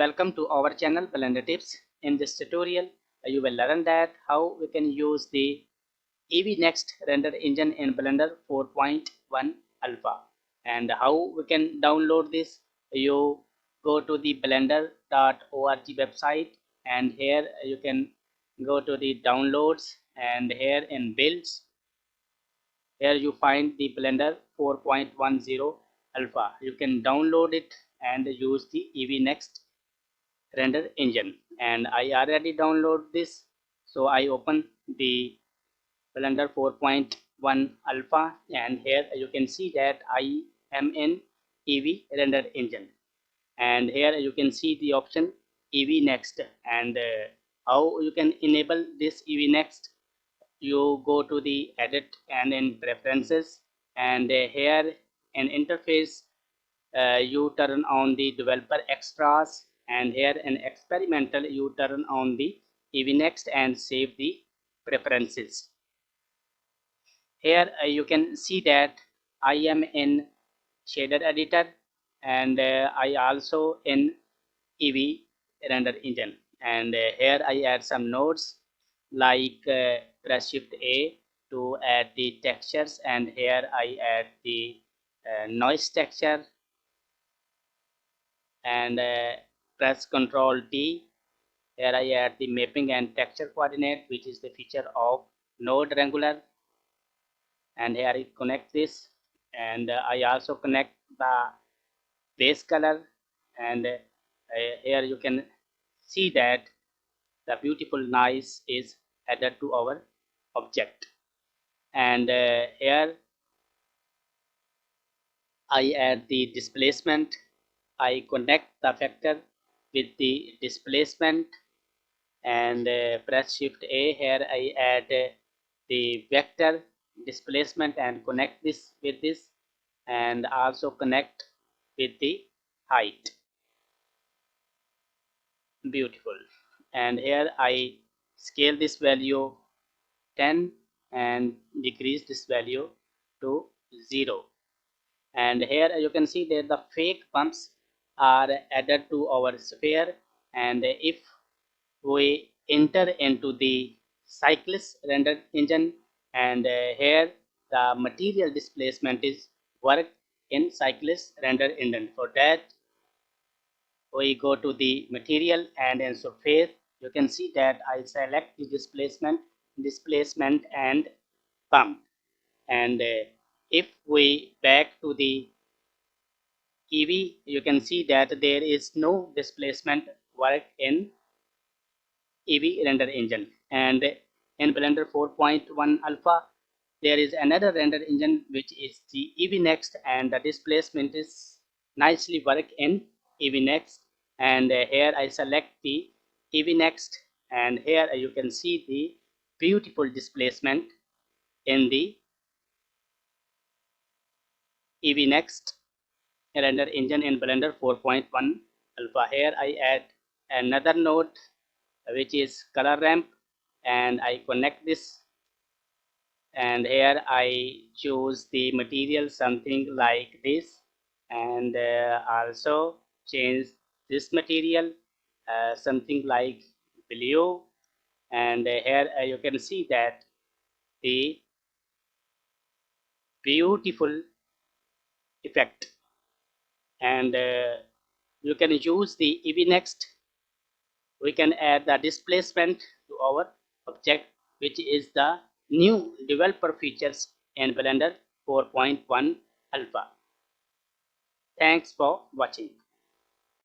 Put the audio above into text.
Welcome to our channel Blender Tips. In this tutorial, you will learn that how we can use the Eevee Next render engine in Blender 4.1 Alpha and how we can download this. You go to the blender.org website and here you can go to the downloads and here in builds. Here you find the Blender 4.10 Alpha. You can download it and use the Eevee Next render engine, and I already download this. So I open the Blender 4.1 Alpha and here you can see that I am in Eevee render engine, and here you can see the option Eevee Next. And how you can enable this Eevee Next, you go to the edit and in preferences, and here in interface you turn on the developer extras, and here in experimental you turn on the Eevee Next and save the preferences. Here you can see that I am in shader editor, and I also in Eevee render engine, and here I add some nodes like press shift A to add the textures, and here I add the noise texture, and press Ctrl D. Here I add the mapping and texture coordinate, which is the feature of node wrangler, and here I connect this, and I also connect the base color, and here you can see that the beautiful noise is added to our object. And here I add the displacement. I connect the vector with the displacement, and press shift A. Here I add the vector displacement and connect this with this, and also connect with the height. Beautiful. And here I scale this value 10 and decrease this value to 0. And here you can see that the fake bumps are added to our sphere, and if we enter into the cyclist render engine, and here the material displacement is worked in cyclist render engine. For that we go to the material, and in surface you can see that I select the displacement and bump. And if we back to the Eevee, you can see that there is no displacement work in Eevee render engine. And in Blender 4.1 Alpha, there is another render engine which is the Eevee Next, and the displacement is nicely work in Eevee Next. And here I select the Eevee Next, and here you can see the beautiful displacement in the Eevee Next render engine in Blender 4.1 Alpha. Here I add another node which is color ramp, and I connect this, and here I choose the material something like this, and also change this material something like blue, and here you can see that the beautiful effect. And you can use the Eevee Next. We can add the displacement to our object, which is the new developer features in Blender 4.1 Alpha. Thanks for watching.